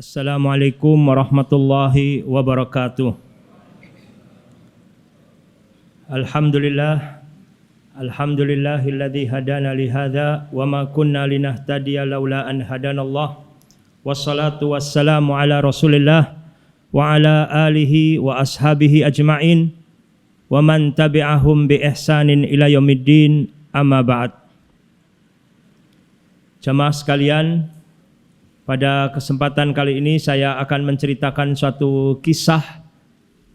Assalamualaikum warahmatullahi wabarakatuh. Alhamdulillahilladzi hadana li hadza wa ma kunna linahtadiya laula an hadanallah. Wassalatu wassalamu ala Rasulillah wa ala alihi wa ashabihi ajma'in wa man tabi'ahum bi ihsanin ila yaumiddin, amma ba'd. Jamaah sekalian, pada kesempatan kali ini saya akan menceritakan suatu kisah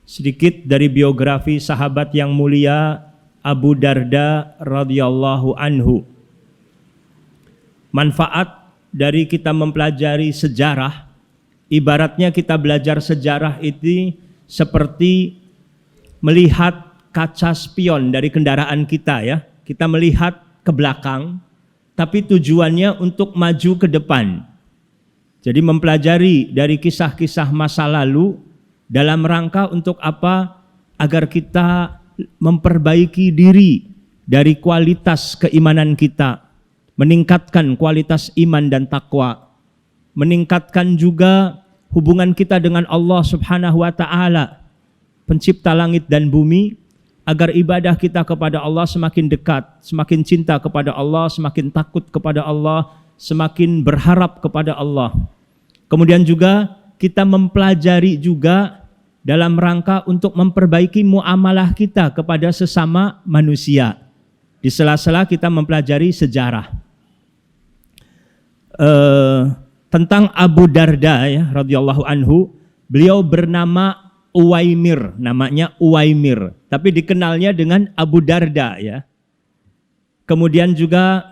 sedikit dari biografi sahabat yang mulia Abu Darda radhiyallahu anhu. Manfaat dari kita mempelajari sejarah, ibaratnya kita belajar sejarah itu seperti melihat kaca spion dari kendaraan kita ya. Kita melihat ke belakang, tapi tujuannya untuk maju ke depan. Jadi mempelajari dari kisah-kisah masa lalu dalam rangka untuk apa? Agar kita memperbaiki diri dari kualitas keimanan kita, meningkatkan kualitas iman dan takwa, meningkatkan juga hubungan kita dengan Allah Subhanahu wa taala, pencipta langit dan bumi, agar ibadah kita kepada Allah semakin dekat, semakin cinta kepada Allah, semakin takut kepada Allah, semakin berharap kepada Allah. Kemudian juga kita mempelajari juga dalam rangka untuk memperbaiki muamalah kita kepada sesama manusia. Di sela-sela kita mempelajari sejarah. Tentang Abu Darda ya, radhiyallahu anhu, beliau bernama Uwaimir, namanya Uwaimir, tapi dikenalnya dengan Abu Darda ya. Kemudian juga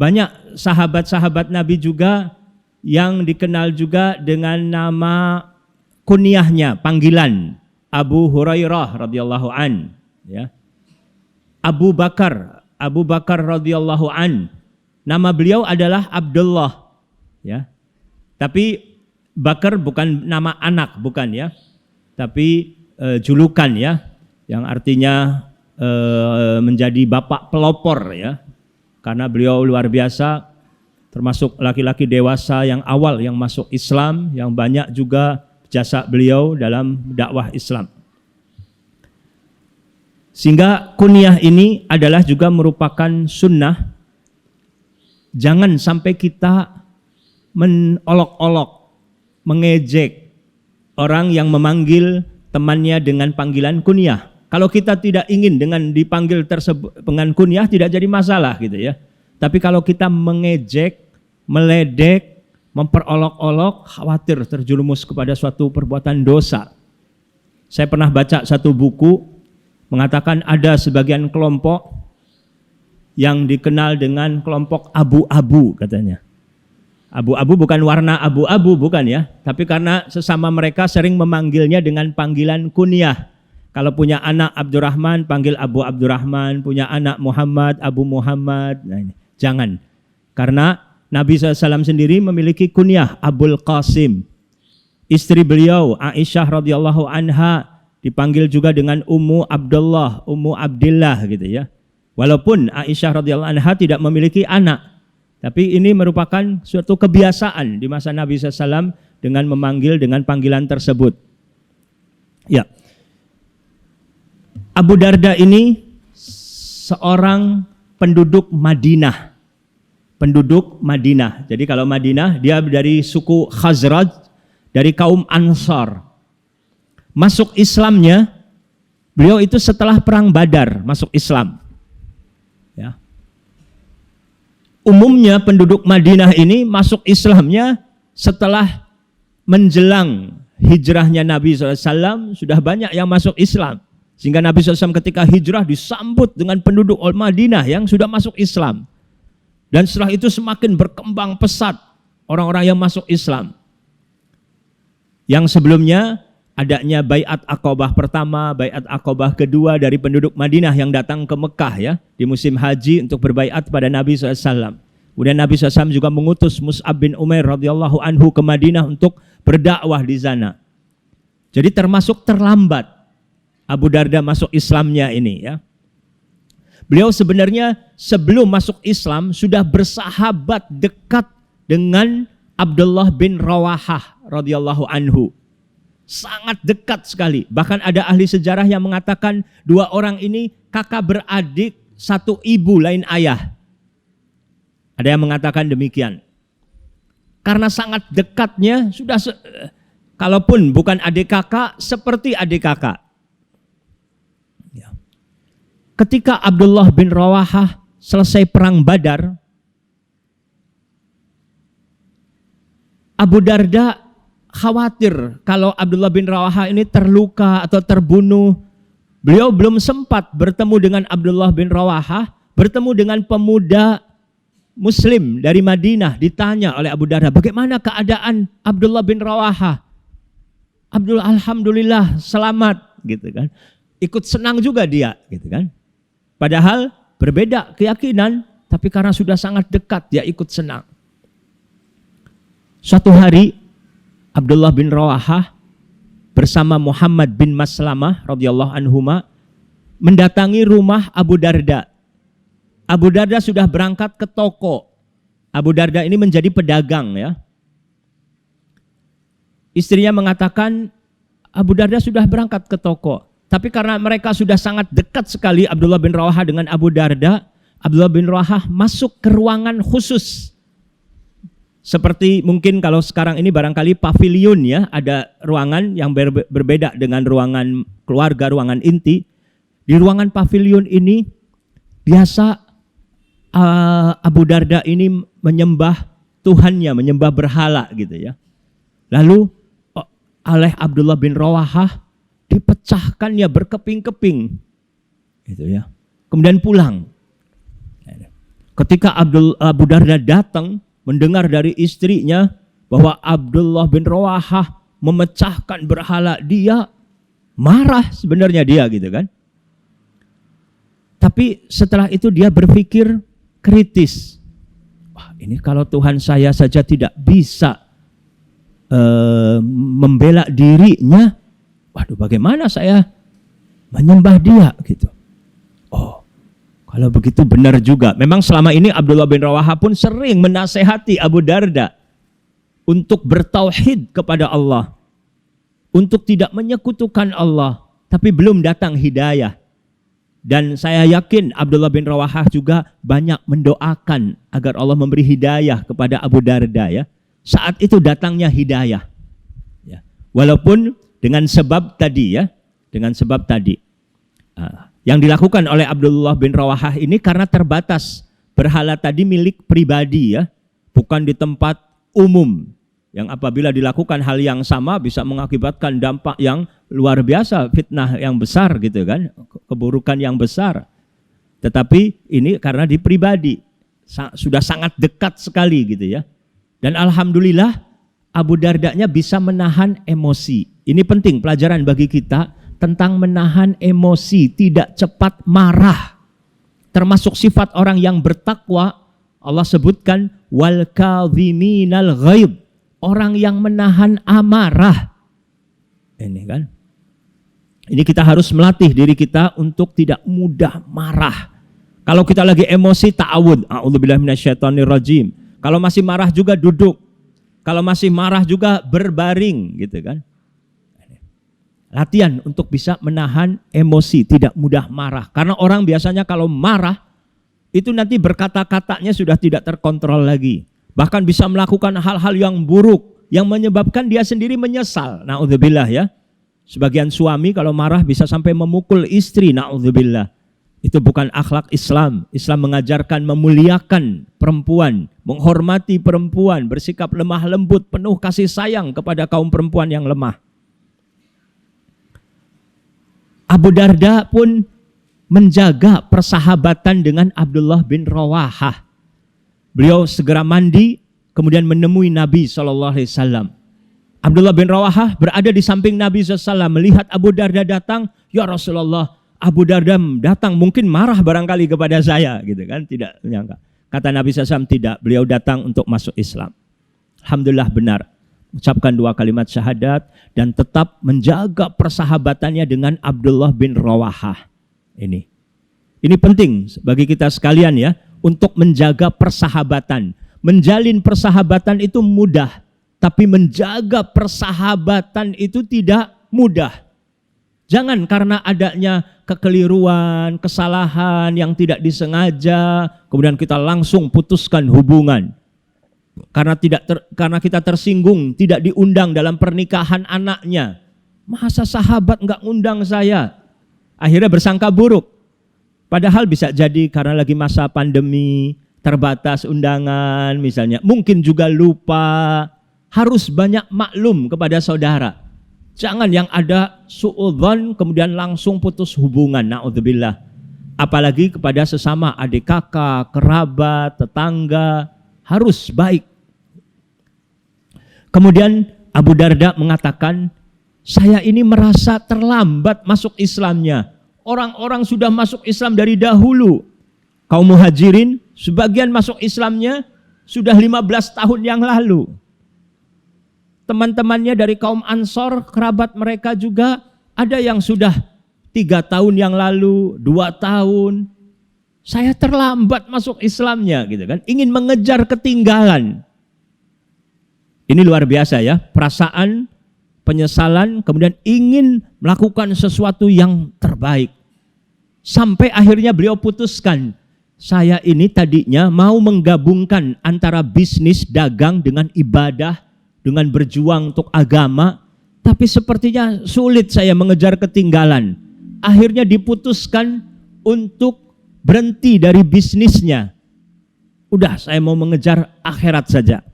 banyak sahabat-sahabat Nabi juga yang dikenal juga dengan nama kunyahnya, panggilan Abu Hurairah radhiyallahu an ya. Abu Bakar radhiyallahu an, nama beliau adalah Abdullah ya. Tapi Bakar bukan nama anak, bukan ya. Tapi julukan ya, yang artinya menjadi bapak pelopor ya. Karena beliau luar biasa, termasuk laki-laki dewasa yang awal yang masuk Islam, yang banyak juga jasa beliau dalam dakwah Islam. Sehingga kunyah ini adalah juga merupakan sunnah. Jangan sampai kita menolok-olok, mengejek orang yang memanggil temannya dengan panggilan kunyah. Kalau kita tidak ingin dengan dipanggil tersebut dengan kunyah, tidak jadi masalah gitu ya. Tapi kalau kita mengejek, meledek, memperolok-olok, khawatir terjerumus kepada suatu perbuatan dosa. Saya pernah baca satu buku mengatakan ada sebagian kelompok yang dikenal dengan kelompok abu-abu katanya. Abu-abu bukan warna abu-abu, bukan ya, tapi karena sesama mereka sering memanggilnya dengan panggilan kunyah. Kalau punya anak Abdurrahman, panggil Abu Abdurrahman, punya anak Muhammad, Abu Muhammad. Nah ini, jangan. Karena Nabi SAW sendiri memiliki kunyah Abul Qasim. Istri beliau Aisyah radhiyallahu anha dipanggil juga dengan Ummu Abdullah, Ummu Abdillah gitu ya. Walaupun Aisyah radhiyallahu anha tidak memiliki anak, tapi ini merupakan suatu kebiasaan di masa Nabi SAW dengan memanggil dengan panggilan tersebut. Ya. Abu Darda ini seorang penduduk Madinah. Jadi kalau Madinah, dia dari suku Khazraj, dari kaum Ansar. Masuk Islamnya, beliau itu setelah perang Badar masuk Islam. Ya. Umumnya penduduk Madinah ini masuk Islamnya setelah menjelang hijrahnya Nabi SAW, sudah banyak yang masuk Islam. Sehingga Nabi SAW ketika hijrah disambut dengan penduduk Madinah yang sudah masuk Islam. Dan setelah itu semakin berkembang pesat orang-orang yang masuk Islam. Yang sebelumnya adanya Baiat Aqabah pertama, Baiat Aqabah kedua dari penduduk Madinah yang datang ke Mekah ya di musim haji untuk berbaiat pada Nabi SAW. Kemudian Nabi SAW juga mengutus Mus'ab bin Umair radhiyallahu anhu ke Madinah untuk berdakwah di sana. Jadi termasuk terlambat Abu Darda masuk Islamnya ini ya. Beliau sebenarnya sebelum masuk Islam sudah bersahabat dekat dengan Abdullah bin Rawahah radhiyallahu anhu. Sangat dekat sekali. Bahkan ada ahli sejarah yang mengatakan dua orang ini kakak beradik, satu ibu lain ayah. Ada yang mengatakan demikian. Karena sangat dekatnya, kalaupun bukan adik kakak, seperti adik kakak. Ya. Ketika Abdullah bin Rawahah selesai perang Badar, Abu Darda khawatir kalau Abdullah bin Rawahah ini terluka atau terbunuh. Beliau belum sempat bertemu dengan Abdullah bin Rawahah, bertemu dengan pemuda Muslim dari Madinah. Ditanya oleh Abu Darda, bagaimana keadaan Abdullah bin Rawahah? Abdullah, alhamdulillah selamat, gitu kan. Ikut senang juga dia, gitu kan. Padahal berbeda keyakinan, tapi karena sudah sangat dekat dia ikut senang. Suatu hari Abdullah bin Rawahah bersama Muhammad bin Maslamah radhiyallahu anhuma mendatangi rumah Abu Darda. Abu Darda sudah berangkat ke toko. Abu Darda ini menjadi pedagang ya. Istrinya mengatakan Abu Darda sudah berangkat ke toko. Tapi karena mereka sudah sangat dekat sekali Abdullah bin Rawahah dengan Abu Darda, Abdullah bin Rawahah masuk ke ruangan khusus. Seperti mungkin kalau sekarang ini barangkali pavilion ya, ada ruangan yang berbeda dengan ruangan keluarga, ruangan inti. Di ruangan pavilion ini biasa Abu Darda ini menyembah Tuhannya, menyembah berhala gitu ya. Lalu oleh Abdullah bin Rawahah dipecahkannya berkeping-keping gitu ya. Kemudian pulang. Ketika Abu Darda datang mendengar dari istrinya bahwa Abdullah bin Rawahah memecahkan berhala, dia marah sebenarnya dia gitu kan. Tapi setelah itu dia berpikir kritis. Wah, ini kalau Tuhan saya saja tidak bisa membela dirinya, waduh bagaimana saya menyembah dia gitu. Oh, kalau begitu benar juga. Memang selama ini Abdullah bin Rawahah pun sering menasehati Abu Darda untuk bertauhid kepada Allah, untuk tidak menyekutukan Allah, tapi belum datang hidayah. Dan saya yakin Abdullah bin Rawahah juga banyak mendoakan agar Allah memberi hidayah kepada Abu Darda ya. Saat itu datangnya hidayah. Ya. Walaupun dengan sebab tadi ya, dengan sebab tadi. Yang dilakukan oleh Abdullah bin Rawahah ini karena terbatas. Berhala tadi milik pribadi ya, bukan di tempat umum. Yang apabila dilakukan hal yang sama bisa mengakibatkan dampak yang luar biasa, fitnah yang besar gitu kan, keburukan yang besar. Tetapi ini karena di pribadi, sudah sangat dekat sekali gitu ya. Dan alhamdulillah Abu Dardanya bisa menahan emosi. Ini penting pelajaran bagi kita tentang menahan emosi, tidak cepat marah. Termasuk sifat orang yang bertakwa, Allah sebutkan wal kadhiminal ghaib, orang yang menahan amarah. Ini kan. Ini kita harus melatih diri kita untuk tidak mudah marah. Kalau kita lagi emosi ta'awud, a'udzubillahi minasyaitonirrajim. Kalau masih marah juga duduk. Kalau masih marah juga berbaring gitu kan. Latihan untuk bisa menahan emosi, tidak mudah marah. Karena orang biasanya kalau marah itu nanti berkata-katanya sudah tidak terkontrol lagi. Bahkan bisa melakukan hal-hal yang buruk yang menyebabkan dia sendiri menyesal. Na'udzubillah ya. Sebagian suami kalau marah bisa sampai memukul istri. Na'udzubillah. Itu bukan akhlak Islam. Islam mengajarkan memuliakan perempuan, menghormati perempuan, bersikap lemah lembut, penuh kasih sayang kepada kaum perempuan yang lemah. Abu Darda pun menjaga persahabatan dengan Abdullah bin Rawahah. Beliau segera mandi, kemudian menemui Nabi SAW. Abdullah bin Rawahah berada di samping Nabi SAW, melihat Abu Darda datang, ya Rasulullah, Abu Darda datang mungkin marah barangkali kepada saya, gitu kan? Tidak menyangka. Kata Nabi SAW, tidak, beliau datang untuk masuk Islam. Alhamdulillah benar. Ucapkan 2 kalimat syahadat dan tetap menjaga persahabatannya dengan Abdullah bin Rawahah. Ini penting bagi kita sekalian ya, untuk menjaga persahabatan. Menjalin persahabatan itu mudah, tapi menjaga persahabatan itu tidak mudah. Jangan karena adanya kekeliruan, kesalahan yang tidak disengaja, kemudian kita langsung putuskan hubungan. Karena kita tersinggung, tidak diundang dalam pernikahan anaknya. Masa sahabat nggak undang saya? Akhirnya bersangka buruk. Padahal bisa jadi karena lagi masa pandemi, terbatas undangan misalnya. Mungkin juga lupa. Harus banyak maklum kepada saudara. Jangan yang ada suudzon kemudian langsung putus hubungan. Na'udzubillah. Apalagi kepada sesama adik kakak, kerabat, tetangga. Harus baik. Kemudian Abu Darda mengatakan, saya ini merasa terlambat masuk Islamnya. Orang-orang sudah masuk Islam dari dahulu. Kaum muhajirin sebagian masuk Islamnya sudah 15 tahun yang lalu. Teman-temannya dari kaum Ansor, kerabat mereka juga ada yang sudah 3 tahun yang lalu, 2 tahun. Saya terlambat masuk Islamnya gitu kan. Ingin mengejar ketinggalan. Ini luar biasa ya, perasaan penyesalan, kemudian ingin melakukan sesuatu yang terbaik. Sampai akhirnya beliau putuskan, saya ini tadinya mau menggabungkan antara bisnis dagang dengan ibadah, dengan berjuang untuk agama, tapi sepertinya sulit saya mengejar ketinggalan. Akhirnya diputuskan untuk berhenti dari bisnisnya. Udah, saya mau mengejar akhirat saja.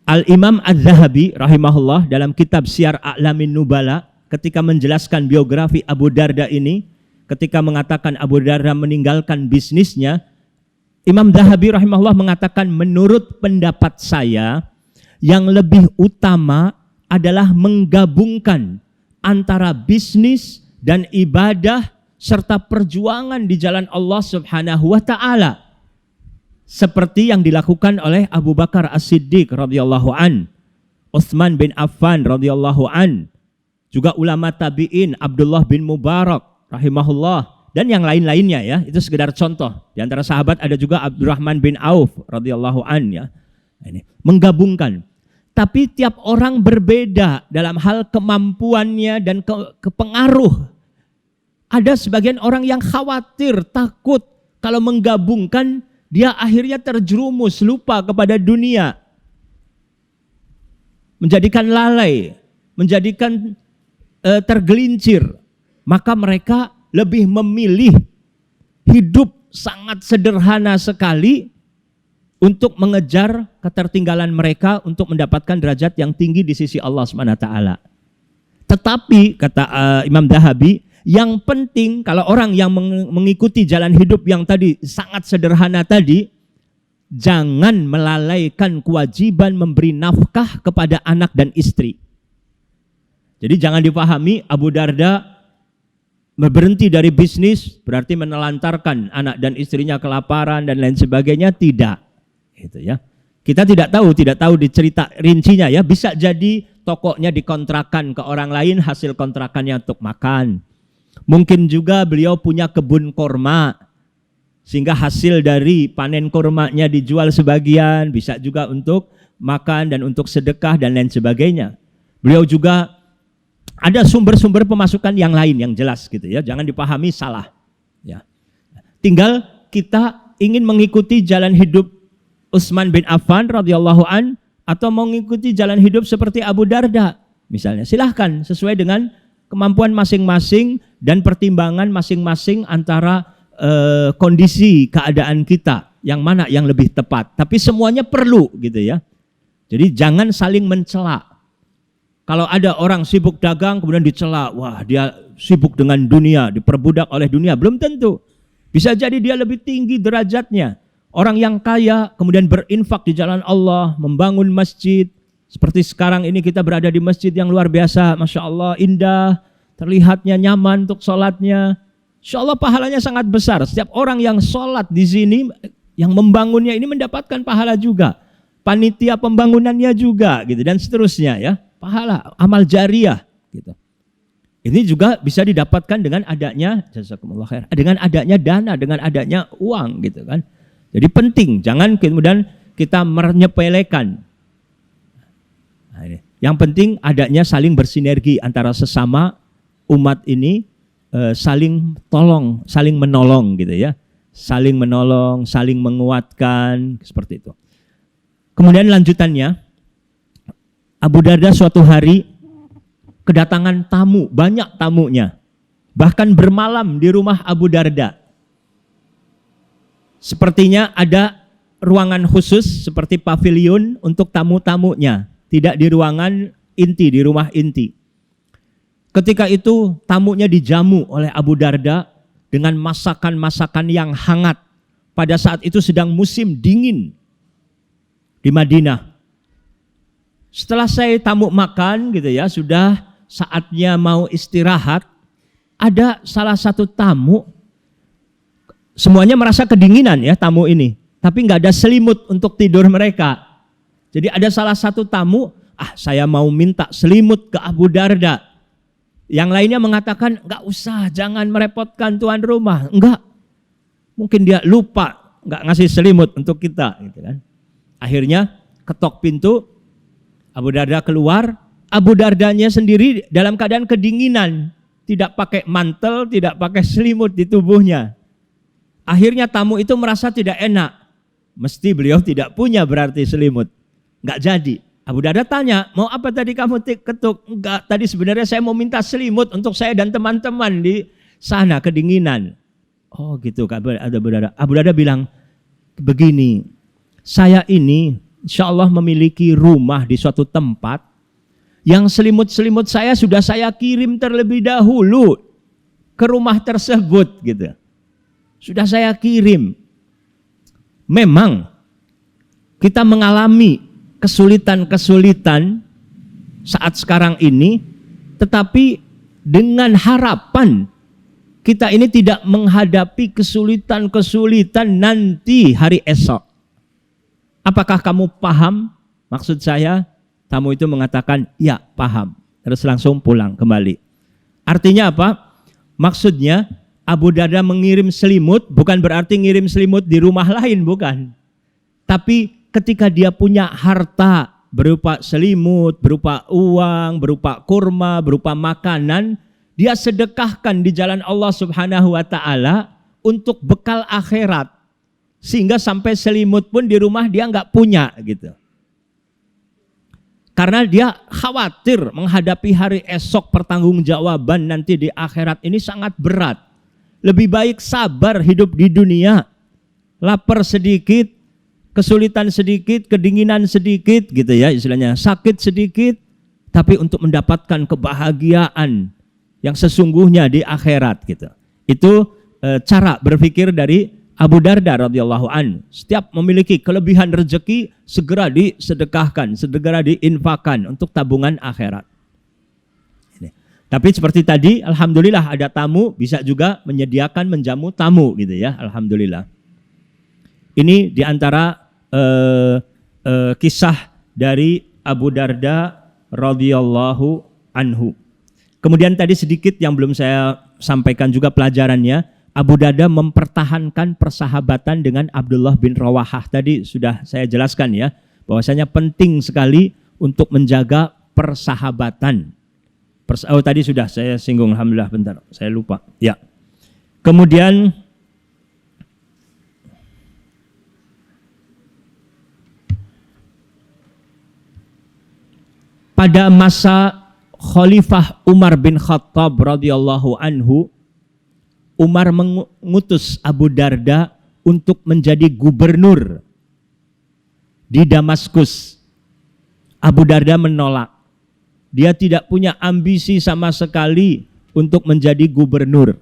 Al-Imam Az-Zahabi rahimahullah dalam kitab Syiar A'lamin Nubala ketika menjelaskan biografi Abu Darda ini, ketika mengatakan Abu Darda meninggalkan bisnisnya, Imam Zahabi rahimahullah mengatakan, menurut pendapat saya yang lebih utama adalah menggabungkan antara bisnis dan ibadah serta perjuangan di jalan Allah Subhanahu wa taala. Seperti yang dilakukan oleh Abu Bakar As-Siddiq radhiyallahu an, Utsman bin Affan radhiyallahu an, juga ulama tabi'in Abdullah bin Mubarak rahimahullah dan yang lain-lainnya ya. Itu sekedar contoh. Di antara sahabat ada juga Abdurrahman bin Auf radhiyallahu an ya. Ini menggabungkan. Tapi tiap orang berbeda dalam hal kemampuannya dan kepengaruh. Ada sebagian orang yang khawatir, takut kalau menggabungkan dia akhirnya terjerumus, lupa kepada dunia. Menjadikan lalai, menjadikan tergelincir. Maka mereka lebih memilih hidup sangat sederhana sekali untuk mengejar ketertinggalan mereka untuk mendapatkan derajat yang tinggi di sisi Allah SWT. Tetapi, kata Imam Zahabi, yang penting kalau orang yang mengikuti jalan hidup yang tadi sangat sederhana tadi, jangan melalaikan kewajiban memberi nafkah kepada anak dan istri. Jadi jangan dipahami Abu Darda berhenti dari bisnis berarti menelantarkan anak dan istrinya kelaparan dan lain sebagainya, tidak. Gitu ya. Kita tidak tahu dicerita rincinya ya. Bisa jadi tokonya dikontrakan ke orang lain, hasil kontrakannya untuk makan. Mungkin juga beliau punya kebun korma, sehingga hasil dari panen kormanya dijual sebagian, bisa juga untuk makan dan untuk sedekah dan lain sebagainya. Beliau juga ada sumber-sumber pemasukan yang lain yang jelas gitu ya, jangan dipahami salah. Ya. Tinggal kita ingin mengikuti jalan hidup Utsman bin Affan radhiyallahu an atau mengikuti jalan hidup seperti Abu Darda misalnya, silahkan sesuai dengan kemampuan masing-masing dan pertimbangan masing-masing antara kondisi keadaan kita, yang mana yang lebih tepat. Tapi semuanya perlu gitu ya. Jadi jangan saling mencela. Kalau ada orang sibuk dagang kemudian dicela, wah dia sibuk dengan dunia, diperbudak oleh dunia, belum tentu. Bisa jadi dia lebih tinggi derajatnya. Orang yang kaya kemudian berinfak di jalan Allah, membangun masjid. Seperti sekarang ini kita berada di masjid yang luar biasa, Masya Allah, indah, terlihatnya nyaman untuk sholatnya. Insya Allah pahalanya sangat besar. Setiap orang yang sholat di sini, yang membangunnya ini mendapatkan pahala juga. Panitia pembangunannya juga, gitu dan seterusnya ya. Pahala, amal jariah, gitu. Ini juga bisa didapatkan dengan adanya, jazakumullah khair, dengan adanya dana, dengan adanya uang, gitu kan. Jadi penting, jangan kemudian kita menyepelekan. Nah, ini. Yang penting adanya saling bersinergi antara sesama umat ini, saling tolong, saling menolong gitu ya. Saling menolong, saling menguatkan, seperti itu. Kemudian lanjutannya, Abu Darda suatu hari kedatangan tamu, banyak tamunya. Bahkan bermalam di rumah Abu Darda. Sepertinya ada ruangan khusus seperti pavilion untuk tamu-tamunya. Tidak di ruangan inti, di rumah inti. Ketika itu tamunya dijamu oleh Abu Darda dengan masakan-masakan yang hangat. Pada saat itu sedang musim dingin di Madinah. Setelah saya tamu makan gitu ya, sudah saatnya mau istirahat, ada salah satu tamu, semuanya merasa kedinginan ya tamu ini, tapi nggak ada selimut untuk tidur mereka. Jadi ada salah satu tamu, saya mau minta selimut ke Abu Darda. Yang lainnya mengatakan, nggak usah, jangan merepotkan tuan rumah. Enggak, mungkin dia lupa nggak ngasih selimut untuk kita, gitu kan. Akhirnya ketok pintu, Abu Darda keluar. Abu Dardanya sendiri dalam keadaan kedinginan, tidak pakai mantel, tidak pakai selimut di tubuhnya. Akhirnya tamu itu merasa tidak enak, mesti beliau tidak punya berarti selimut, nggak jadi. Abu Darda tanya, mau apa tadi kamu ketuk? Enggak, tadi sebenarnya saya mau minta selimut untuk saya dan teman-teman di sana kedinginan. Oh gitu, Abu Darda. Abu Darda bilang, begini, saya ini insya Allah memiliki rumah di suatu tempat yang selimut-selimut saya sudah saya kirim terlebih dahulu ke rumah tersebut gitu. Sudah saya kirim. Memang kita mengalami kesulitan-kesulitan saat sekarang ini, tetapi dengan harapan kita ini tidak menghadapi kesulitan-kesulitan nanti hari esok. Apakah kamu paham maksud saya? Tamu itu mengatakan, ya paham. Terus langsung pulang kembali. Artinya apa? Maksudnya Abu Darda mengirim selimut bukan berarti ngirim selimut di rumah lain, bukan. Tapi ketika dia punya harta berupa selimut, berupa uang, berupa kurma, berupa makanan, dia sedekahkan di jalan Allah Subhanahu wa taala untuk bekal akhirat. Sehingga sampai selimut pun di rumah dia nggak punya gitu. Karena dia khawatir menghadapi hari esok, pertanggungjawaban nanti di akhirat ini sangat berat. Lebih baik sabar hidup di dunia, lapar sedikit, kesulitan sedikit, kedinginan sedikit gitu ya istilahnya, sakit sedikit, tapi untuk mendapatkan kebahagiaan yang sesungguhnya di akhirat gitu. Itu cara berpikir dari Abu Darda radhiyallahu an. Setiap memiliki kelebihan rezeki segera disedekahkan, segera diinfakkan untuk tabungan akhirat. Ini. Tapi seperti tadi, alhamdulillah ada tamu, bisa juga menyediakan menjamu tamu gitu ya, alhamdulillah. Ini diantara kisah dari Abu Darda radhiyallahu anhu. Kemudian tadi sedikit yang belum saya sampaikan juga pelajarannya. Abu Darda mempertahankan persahabatan dengan Abdullah bin Rawahah. Tadi sudah saya jelaskan ya, bahwasanya penting sekali untuk menjaga persahabatan. Tadi sudah saya singgung, alhamdulillah, bentar, saya lupa. Ya. Kemudian pada masa Khalifah Umar bin Khattab radhiyallahu anhu, Umar mengutus Abu Darda untuk menjadi gubernur di Damaskus. Abu Darda menolak. Dia tidak punya ambisi sama sekali untuk menjadi gubernur.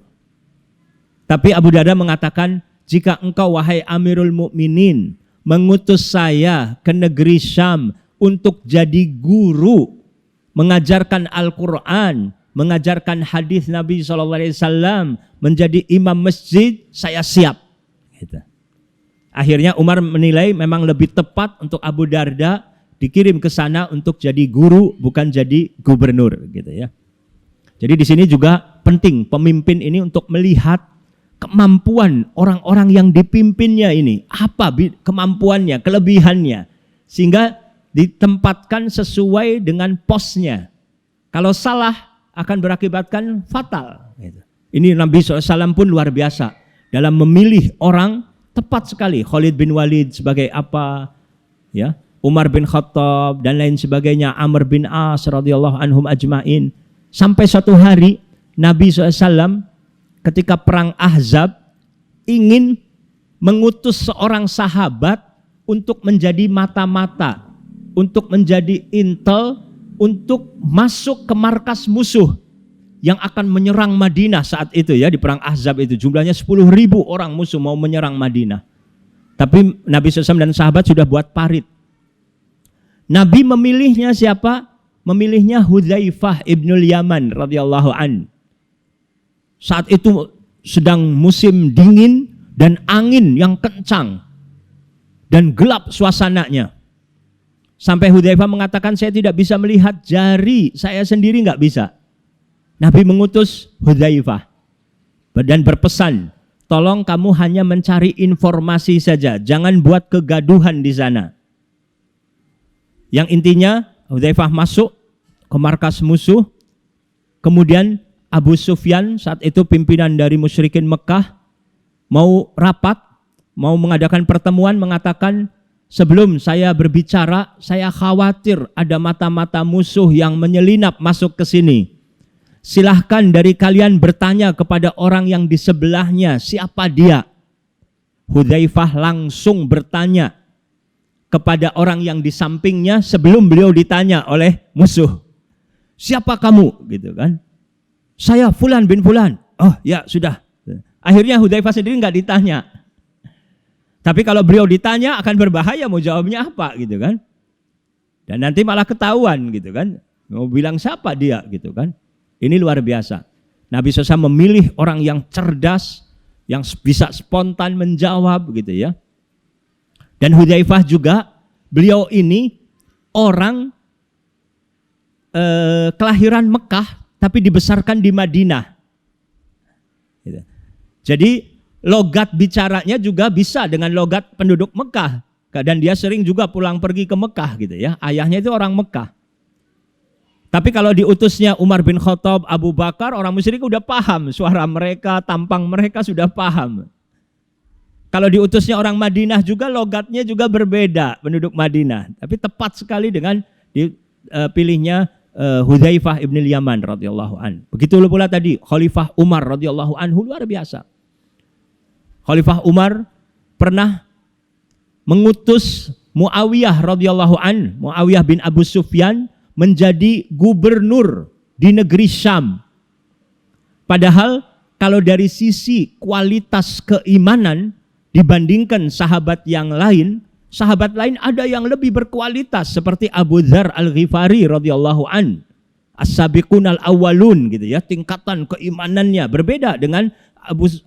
Tapi Abu Darda mengatakan, jika engkau wahai Amirul Mukminin mengutus saya ke negeri Syam untuk jadi guru, mengajarkan Al-Quran, mengajarkan hadis Nabi SAW, menjadi imam masjid, saya siap. Gitu. Akhirnya Umar menilai memang lebih tepat untuk Abu Darda dikirim ke sana untuk jadi guru, bukan jadi gubernur, gitu ya. Jadi di sini juga penting pemimpin ini untuk melihat kemampuan orang-orang yang dipimpinnya ini. Apa kemampuannya, kelebihannya. Sehingga ditempatkan sesuai dengan posnya. Kalau salah akan berakibatkan fatal. Ini Nabi SAW pun luar biasa. Dalam memilih orang tepat sekali. Khalid bin Walid sebagai apa, ya, Umar bin Khattab dan lain sebagainya, Amr bin As radhiyallahu anhum ajmain. Sampai suatu hari Nabi SAW ketika perang Ahzab ingin mengutus seorang sahabat untuk menjadi mata-mata, untuk menjadi intel, untuk masuk ke markas musuh yang akan menyerang Madinah saat itu, ya, di perang Ahzab itu jumlahnya 10.000 orang musuh mau menyerang Madinah. Tapi Nabi SAW dan sahabat sudah buat parit. Nabi memilihnya siapa? Memilihnya Hudzaifah ibnul Yaman radhiyallahu an. Saat itu sedang musim dingin dan angin yang kencang dan gelap suasananya. Sampai Hudzaifah mengatakan, saya tidak bisa melihat jari saya sendiri, nggak bisa. Nabi mengutus Hudzaifah dan berpesan, tolong kamu hanya mencari informasi saja, jangan buat kegaduhan di sana. Yang intinya Hudzaifah masuk ke markas musuh, kemudian Abu Sufyan saat itu pimpinan dari musyrikin Mekah mau rapat, mau mengadakan pertemuan, mengatakan, sebelum saya berbicara, saya khawatir ada mata-mata musuh yang menyelinap masuk ke sini. Silahkan dari kalian bertanya kepada orang yang di sebelahnya, siapa dia? Hudzaifah langsung bertanya kepada orang yang di sampingnya sebelum beliau ditanya oleh musuh. Siapa kamu? Gitu kan. Saya Fulan bin Fulan. Oh ya sudah. Akhirnya Hudzaifah sendiri nggak ditanya. Tapi kalau beliau ditanya akan berbahaya, mau jawabnya apa gitu kan. Dan nanti malah ketahuan gitu kan. Mau bilang siapa dia gitu kan. Ini luar biasa. Nabi SAW memilih orang yang cerdas, yang bisa spontan menjawab gitu ya. Dan Hudzaifah juga, beliau ini orang kelahiran Mekah tapi dibesarkan di Madinah. Gitu. Jadi logat bicaranya juga bisa dengan logat penduduk Mekah. Dan dia sering juga pulang pergi ke Mekah gitu ya. Ayahnya itu orang Mekah. Tapi kalau diutusnya Umar bin Khattab, Abu Bakar, orang musyrik udah paham suara mereka, tampang mereka sudah paham. Kalau diutusnya orang Madinah juga logatnya juga berbeda penduduk Madinah. Tapi tepat sekali dengan dipilihnya Hudzaifah ibnul Yaman radhiyallahu an. Begitu pula tadi Khalifah Umar radhiyallahu anhu, luar biasa. Khalifah Umar pernah mengutus Muawiyah radhiyallahu an, Muawiyah bin Abu Sufyan, menjadi gubernur di negeri Syam. Padahal kalau dari sisi kualitas keimanan dibandingkan sahabat yang lain, sahabat lain ada yang lebih berkualitas seperti Abu Dzar Al-Ghifari radhiyallahu an, as-sabiqunal awwalun gitu ya, tingkatan keimanannya berbeda dengan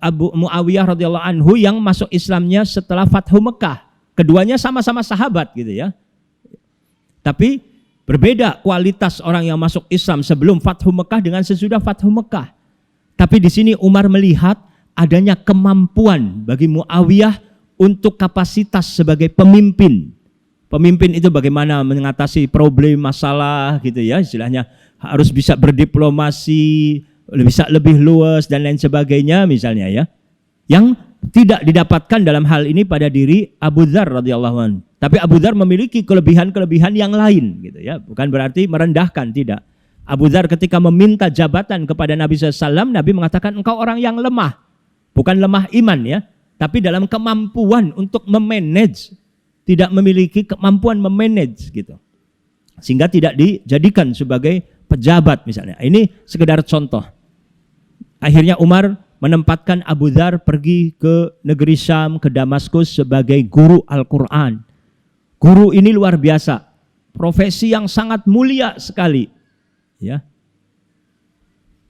Abu Muawiyah radhiyallahu anhu yang masuk Islamnya setelah Fathu Mekah. Keduanya sama-sama sahabat gitu ya. Tapi berbeda kualitas orang yang masuk Islam sebelum Fathu Mekah dengan sesudah Fathu Mekah. Tapi di sini Umar melihat adanya kemampuan bagi Muawiyah untuk kapasitas sebagai pemimpin. Pemimpin itu bagaimana mengatasi problem, masalah gitu ya, istilahnya harus bisa berdiplomasi, bisa lebih luas dan lain sebagainya misalnya ya. Yang tidak didapatkan dalam hal ini pada diri Abu Dzar radhiyallahu anhu. Tapi Abu Dzar memiliki kelebihan-kelebihan yang lain gitu ya. Bukan berarti merendahkan, tidak. Abu Dzar ketika meminta jabatan kepada Nabi SAW, Nabi mengatakan engkau orang yang lemah. Bukan lemah iman ya, tapi dalam kemampuan untuk memanage, tidak memiliki kemampuan memanage gitu. Sehingga tidak dijadikan sebagai pejabat misalnya. Ini sekedar contoh. Akhirnya Umar menempatkan Abu Dzar pergi ke negeri Syam, ke Damaskus sebagai guru Al-Quran. Guru ini luar biasa, profesi yang sangat mulia sekali, ya,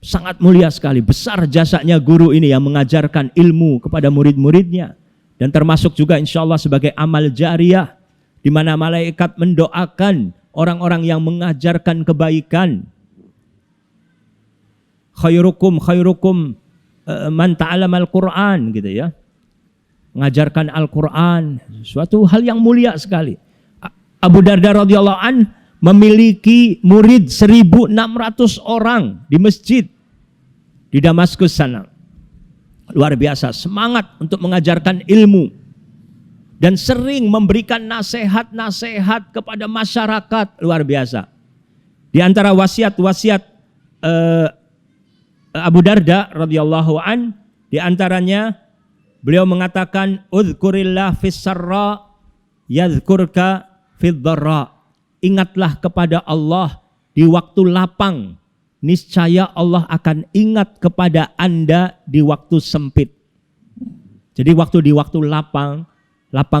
sangat mulia sekali, besar jasanya guru ini yang mengajarkan ilmu kepada murid-muridnya, dan termasuk juga insya Allah sebagai amal jariyah, di mana malaikat mendoakan orang-orang yang mengajarkan kebaikan. Khairukum man ta'allamal Qur'an gitu ya. Mengajarkan Al-Qur'an, suatu hal yang mulia sekali. Abu Darda radhiyallahu an memiliki murid 1.600 orang di masjid di Damaskus sana. Luar biasa, semangat untuk mengajarkan ilmu dan sering memberikan nasihat-nasihat kepada masyarakat, luar biasa. Di antara wasiat-wasiat Abu Darda radhiyallahu an, di antaranya beliau mengatakan, "Udzkurillah fis sarra yadhkurka fid dharra." Ingatlah kepada Allah di waktu lapang, niscaya Allah akan ingat kepada Anda di waktu sempit. Jadi di waktu lapang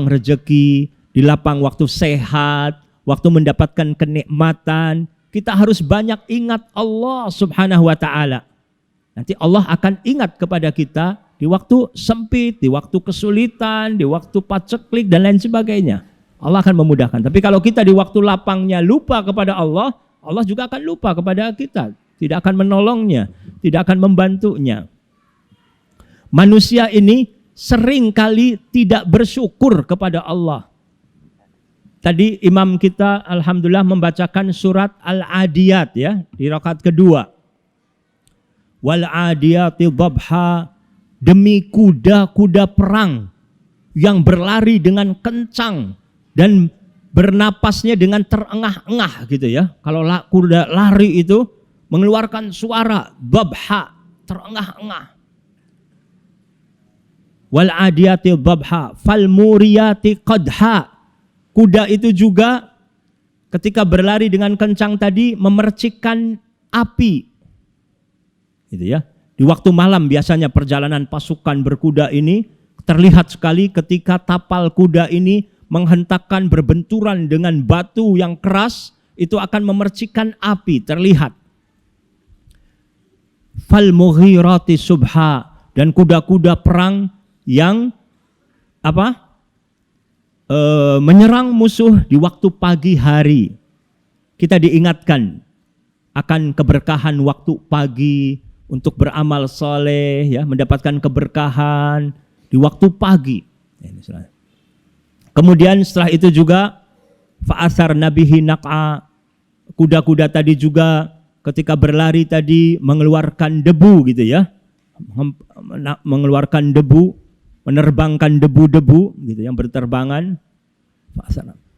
rezeki, di lapang waktu sehat, waktu mendapatkan kenikmatan, kita harus banyak ingat Allah Subhanahu wa taala. Nanti Allah akan ingat kepada kita di waktu sempit, di waktu kesulitan, di waktu paceklik dan lain sebagainya. Allah akan memudahkan. Tapi kalau kita di waktu lapangnya lupa kepada Allah, Allah juga akan lupa kepada kita. Tidak akan menolongnya, tidak akan membantunya. Manusia ini sering kali tidak bersyukur kepada Allah. Tadi imam kita alhamdulillah membacakan surat Al-Adiyat ya di rakaat kedua. Wal adiyati dhabha, demi kuda-kuda perang yang berlari dengan kencang dan bernapasnya dengan terengah-engah gitu ya. Kalau kuda lari itu mengeluarkan suara dhabha, terengah-engah. Wal adiyati dhabha fal muriyati qadha. Kuda itu juga ketika berlari dengan kencang tadi memercikkan api. Gitu ya. Di waktu malam biasanya perjalanan pasukan berkuda ini terlihat sekali ketika tapal kuda ini menghentakkan berbenturan dengan batu yang keras, itu akan memercikkan api, terlihat. Fal mughirati subha, dan kuda-kuda perang yang menyerang musuh di waktu pagi hari. Kita diingatkan akan keberkahan waktu pagi untuk beramal soleh, ya, mendapatkan keberkahan di waktu pagi. Kemudian setelah itu juga fa'asar nabihi naq'a, kuda-kuda tadi juga ketika berlari tadi mengeluarkan debu gitu ya, mengeluarkan debu, menerbangkan debu-debu gitu yang berterbangan.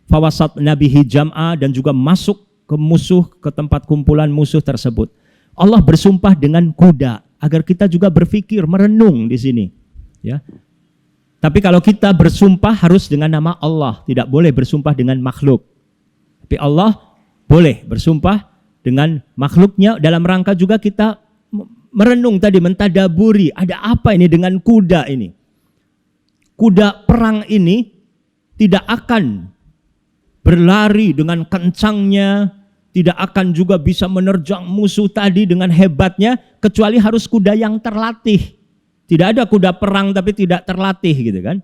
Fawasat nabihi jam'a, dan juga masuk ke musuh, ke tempat kumpulan musuh tersebut. Allah bersumpah dengan kuda agar kita juga berpikir, merenung di sini, ya. Tapi kalau kita bersumpah harus dengan nama Allah, tidak boleh bersumpah dengan makhluk. Tapi Allah boleh bersumpah dengan makhluknya dalam rangka juga kita merenung tadi, mentadaburi, ada apa ini dengan kuda ini. Kuda perang ini tidak akan berlari dengan kencangnya, tidak akan juga bisa menerjang musuh tadi dengan hebatnya, kecuali harus kuda yang terlatih. Tidak ada kuda perang tapi tidak terlatih gitu kan.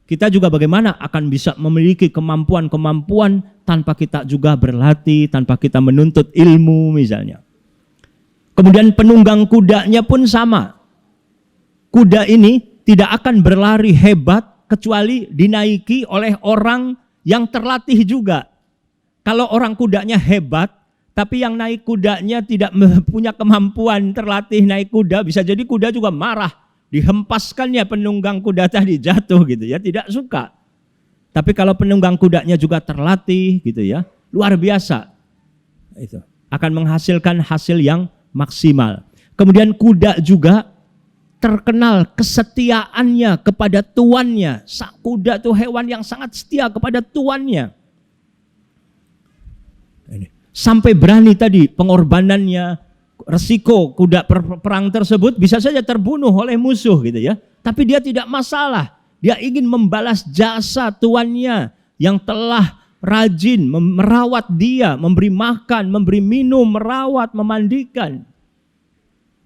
Kita juga bagaimana akan bisa memiliki kemampuan-kemampuan tanpa kita juga berlatih, tanpa kita menuntut ilmu misalnya. Kemudian penunggang kudanya pun sama. Kuda ini tidak akan berlari hebat kecuali dinaiki oleh orang yang terlatih juga. Kalau orang kudanya hebat, tapi yang naik kudanya tidak punya kemampuan terlatih naik kuda, bisa jadi kuda juga marah, dihempaskannya penunggang kuda tadi, jatuh gitu ya, tidak suka. Tapi kalau penunggang kudanya juga terlatih gitu ya, luar biasa. Itu akan menghasilkan hasil yang maksimal. Kemudian kuda juga terkenal kesetiaannya kepada tuannya. Kuda itu hewan yang sangat setia kepada tuannya. Sampai berani tadi pengorbanannya, resiko kuda perang tersebut bisa saja terbunuh oleh musuh gitu ya. Tapi dia tidak masalah. Dia ingin membalas jasa tuannya yang telah rajin merawat dia, memberi makan, memberi minum, merawat, memandikan.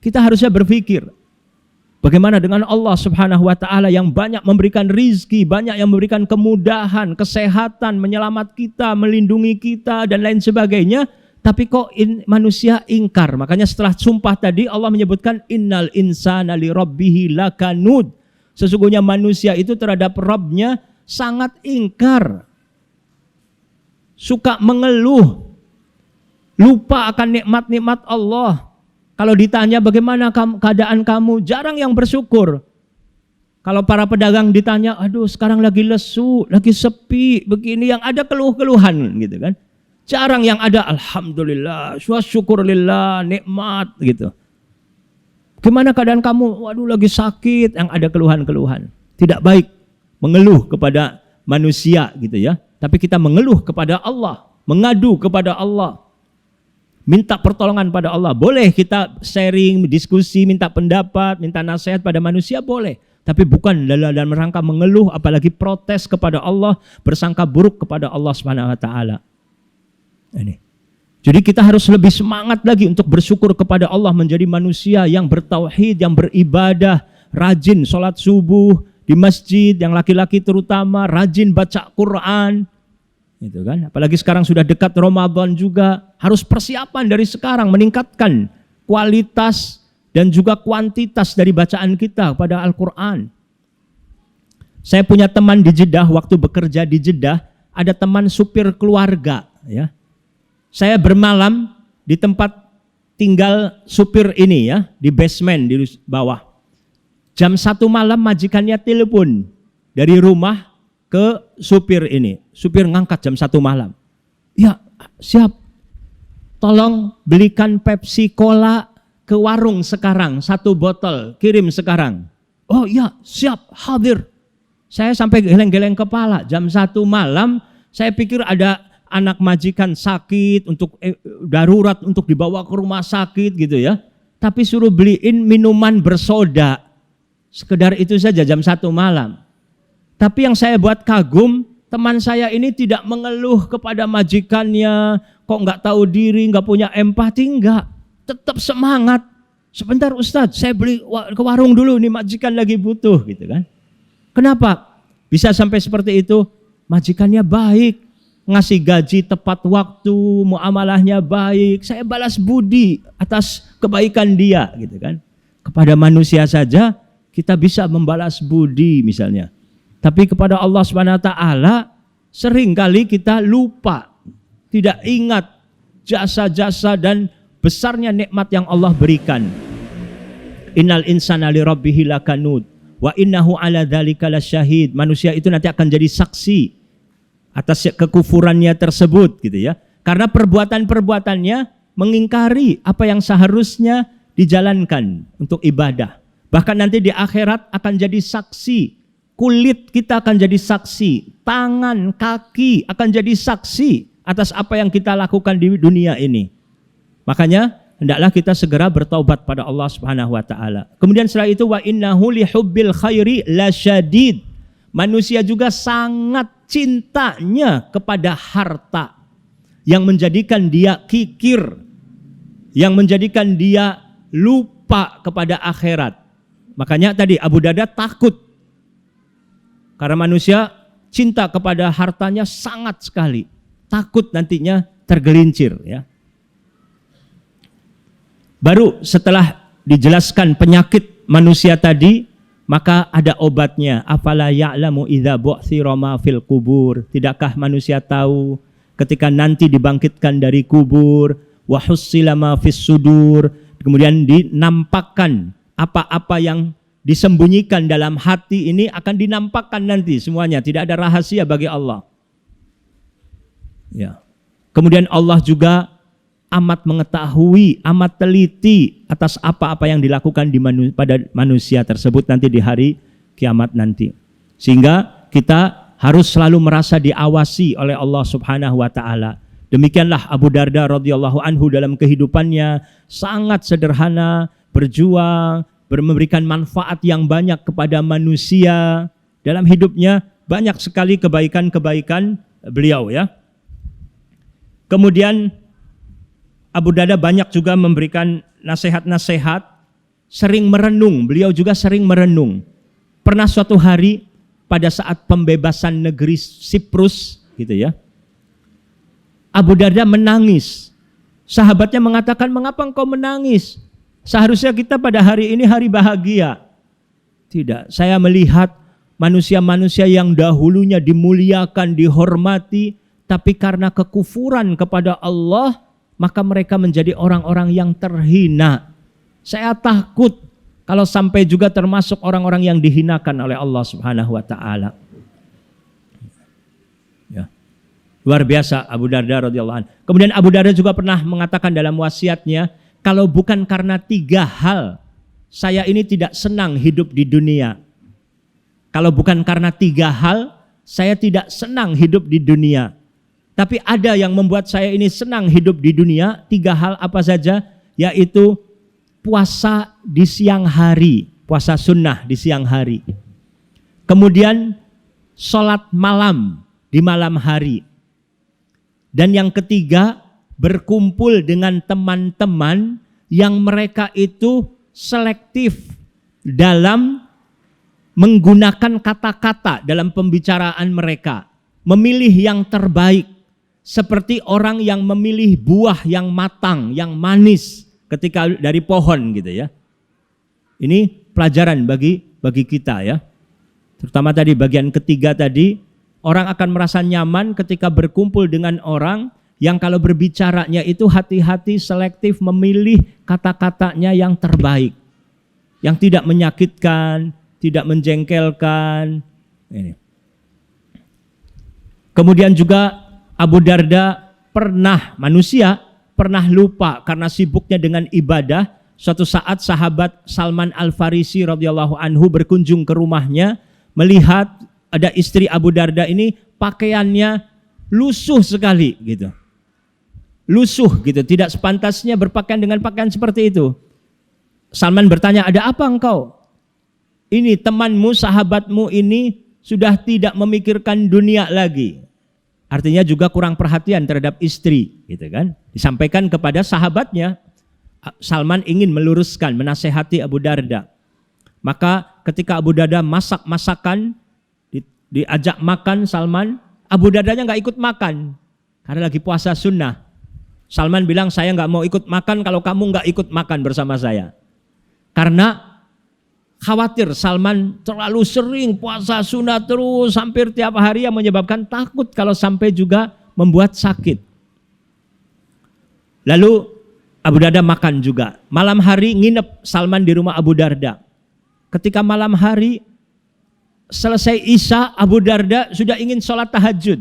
Kita harusnya berpikir, bagaimana dengan Allah Subhanahu wa taala yang banyak memberikan rizki, banyak yang memberikan kemudahan, kesehatan, menyelamat kita, melindungi kita dan lain sebagainya, Tapi kok manusia ingkar. Makanya setelah sumpah tadi Allah menyebutkan innal insana li rabbihi lakanud. Sesungguhnya manusia itu terhadap Rabbnya sangat ingkar. Suka mengeluh. Lupa akan nikmat-nikmat Allah. Kalau ditanya bagaimana keadaan kamu, jarang yang bersyukur. Kalau para pedagang ditanya, aduh sekarang lagi lesu, lagi sepi, begini, yang ada keluh-keluhan gitu kan. Jarang yang ada alhamdulillah, syukurlillah, nikmat gitu. Gimana keadaan kamu? Waduh lagi sakit, yang ada keluhan-keluhan. Tidak baik mengeluh kepada manusia gitu ya. Tapi kita mengeluh kepada Allah, mengadu kepada Allah. Minta pertolongan pada Allah. Boleh kita sharing, diskusi, minta pendapat, minta nasihat pada manusia boleh. Tapi bukan dalam rangka mengeluh, apalagi protes kepada Allah, bersangka buruk kepada Allah Subhanahu wa taala. Ini. Jadi kita harus lebih semangat lagi untuk bersyukur kepada Allah, menjadi manusia yang bertauhid, yang beribadah, rajin sholat subuh di masjid, yang laki-laki terutama rajin baca Quran, gitu kan? Apalagi sekarang sudah dekat Ramadan juga, harus persiapan dari sekarang meningkatkan kualitas dan juga kuantitas dari bacaan kita pada Al-Quran. Saya punya teman di Jeddah, waktu bekerja di Jeddah, ada teman supir keluarga, ya. Saya bermalam di tempat tinggal supir ini ya, di basement di bawah. Jam 1 malam majikannya telepon dari rumah ke supir ini. Supir ngangkat jam 1 malam. Ya, siap. Tolong belikan Pepsi Cola ke warung sekarang, 1 botol, kirim sekarang. Oh iya, siap, hadir. Saya sampai geleng-geleng kepala, jam 1 malam, saya pikir ada anak majikan sakit, untuk darurat, untuk dibawa ke rumah sakit gitu ya. Tapi suruh beliin minuman bersoda. Sekedar itu saja jam 1 malam. Tapi yang saya buat kagum, teman saya ini tidak mengeluh kepada majikannya, kok nggak tahu diri, nggak punya empati, enggak. Tetap semangat. Sebentar Ustadz, saya beli ke warung dulu, nih majikan lagi butuh gitu kan. Kenapa bisa sampai seperti itu? Majikannya baik, ngasih gaji tepat waktu, muamalahnya baik. Saya balas budi atas kebaikan dia gitu kan. Kepada manusia saja kita bisa membalas budi misalnya. Tapi kepada Allah Subhanahu wa taala sering kali kita lupa, tidak ingat jasa-jasa dan besarnya nikmat yang Allah berikan. Innal insana li rabbihi lakanud wa innahu ala dzalika lasyahid. Manusia itu nanti akan jadi saksi atas kekufurannya tersebut gitu ya. Karena perbuatan-perbuatannya mengingkari apa yang seharusnya dijalankan untuk ibadah. Bahkan nanti di akhirat akan jadi saksi. Kulit kita akan jadi saksi, tangan, kaki akan jadi saksi atas apa yang kita lakukan di dunia ini. Makanya hendaklah kita segera bertaubat pada Allah Subhanahu wa taala. Kemudian setelah itu wa innahu li hubbil khairi lasyadid. Manusia juga sangat cintanya kepada harta yang menjadikan dia kikir, yang menjadikan dia lupa kepada akhirat. Makanya tadi Abu Darda takut karena manusia cinta kepada hartanya sangat sekali, takut nantinya tergelincir ya. Baru setelah dijelaskan penyakit manusia tadi, maka ada obatnya. Afala ya'lamu idza bu'thira ma fil kubur. Tidakkah manusia tahu ketika nanti dibangkitkan dari kubur, wa hussila ma fis sudur, kemudian dinampakkan apa-apa yang disembunyikan dalam hati ini akan dinampakkan nanti semuanya, tidak ada rahasia bagi Allah. Ya. Kemudian Allah juga amat mengetahui, amat teliti atas apa-apa yang dilakukan pada manusia tersebut nanti di hari kiamat nanti. Sehingga kita harus selalu merasa diawasi oleh Allah Subhanahu wa taala. Demikianlah Abu Darda radhiyallahu anhu dalam kehidupannya sangat sederhana, berjuang, memberikan manfaat yang banyak kepada manusia. Dalam hidupnya banyak sekali kebaikan-kebaikan beliau ya. Kemudian Abu Darda banyak juga memberikan nasihat-nasihat, sering merenung, beliau juga sering merenung. Pernah suatu hari pada saat pembebasan negeri Siprus gitu ya, Abu Darda menangis Sahabatnya mengatakan, mengapa engkau menangis? Seharusnya kita pada hari ini hari bahagia. Tidak, saya melihat manusia-manusia yang dahulunya dimuliakan, dihormati, tapi karena kekufuran kepada Allah, maka mereka menjadi orang-orang yang terhina. Saya takut kalau sampai juga termasuk orang-orang yang dihinakan oleh Allah Subhanahu wa taala. Ya. Luar biasa Abu Darda radhiyallahu anhu. Kemudian Abu Darda juga pernah mengatakan dalam wasiatnya, kalau bukan karena 3 hal, saya ini tidak senang hidup di dunia. Kalau bukan karena 3 hal, saya tidak senang hidup di dunia. Tapi ada yang membuat saya ini senang hidup di dunia. 3 hal apa saja? Yaitu puasa di siang hari, puasa sunnah di siang hari. Kemudian sholat malam di malam hari. Dan yang ketiga, berkumpul dengan teman-teman yang mereka itu selektif dalam menggunakan kata-kata dalam pembicaraan mereka. Memilih yang terbaik. Seperti orang yang memilih buah yang matang, yang manis ketika dari pohon gitu ya. Ini pelajaran bagi kita ya. Terutama tadi bagian ketiga tadi, orang akan merasa nyaman ketika berkumpul dengan orang yang kalau berbicaranya itu hati-hati, selektif, memilih kata-katanya yang terbaik. Yang tidak menyakitkan, tidak menjengkelkan. Ini. Kemudian juga Abu Darda manusia pernah lupa karena sibuknya dengan ibadah. Suatu saat sahabat Salman Al-Farisi radhiyallahu anhu berkunjung ke rumahnya, melihat ada istri Abu Darda ini pakaiannya lusuh sekali gitu. Lusuh gitu, tidak sepantasnya berpakaian dengan pakaian seperti itu. Salman bertanya, ada apa engkau? Ini temanmu, sahabatmu ini sudah tidak memikirkan dunia lagi. Artinya juga kurang perhatian terhadap istri, gitu kan? Disampaikan kepada sahabatnya. Salman ingin meluruskan, menasehati Abu Darda. Maka ketika Abu Darda masak masakan, diajak makan Salman, Abu Dardanya nggak ikut makan karena lagi puasa sunnah. Salman bilang, saya nggak mau ikut makan kalau kamu nggak ikut makan bersama saya. Karena khawatir Salman terlalu sering puasa sunnah terus hampir tiap hari yang menyebabkan takut kalau sampai juga membuat sakit. Lalu Abu Darda makan juga. Malam hari nginep Salman di rumah Abu Darda. Ketika malam hari selesai Isya, Abu Darda sudah ingin sholat tahajud.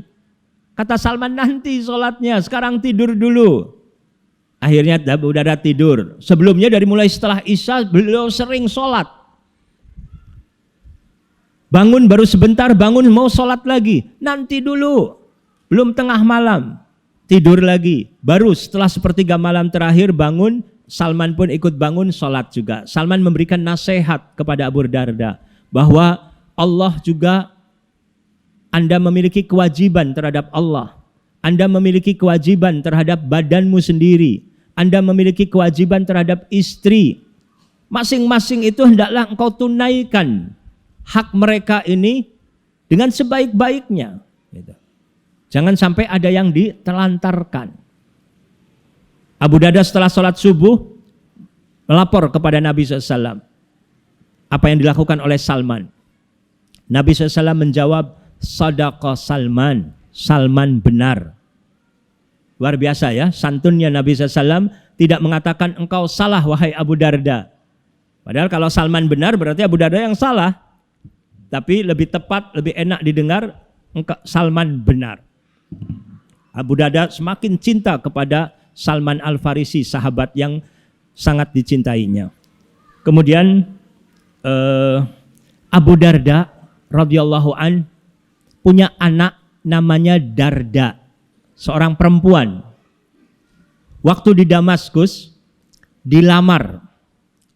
Kata Salman, nanti sholatnya, sekarang tidur dulu. Akhirnya Abu Darda tidur. Sebelumnya dari mulai setelah Isya beliau sering sholat. Bangun baru sebentar, bangun mau sholat lagi. Nanti dulu, belum tengah malam. Tidur lagi. Baru setelah sepertiga malam terakhir bangun, Salman pun ikut bangun sholat juga. Salman memberikan nasihat kepada Abu Darda bahwa Allah juga, Anda memiliki kewajiban terhadap Allah. Anda memiliki kewajiban terhadap badanmu sendiri. Anda memiliki kewajiban terhadap istri. Masing-masing itu hendaklah engkau tunaikan hak mereka ini dengan sebaik-baiknya. Jangan sampai ada yang ditelantarkan. Abu Darda setelah sholat subuh melapor kepada Nabi SAW apa yang dilakukan oleh Salman. Nabi SAW menjawab, Sadaqa Salman, Salman benar. Luar biasa ya, santunnya Nabi SAW tidak mengatakan engkau salah wahai Abu Darda. Padahal kalau Salman benar berarti Abu Darda yang salah. Tapi lebih tepat, lebih enak didengar, Salman benar. Abu Darda semakin cinta kepada Salman Al-Farisi, sahabat yang sangat dicintainya. Kemudian Abu Darda radhiyallahu an punya anak namanya Darda, seorang perempuan. Waktu di Damaskus dilamar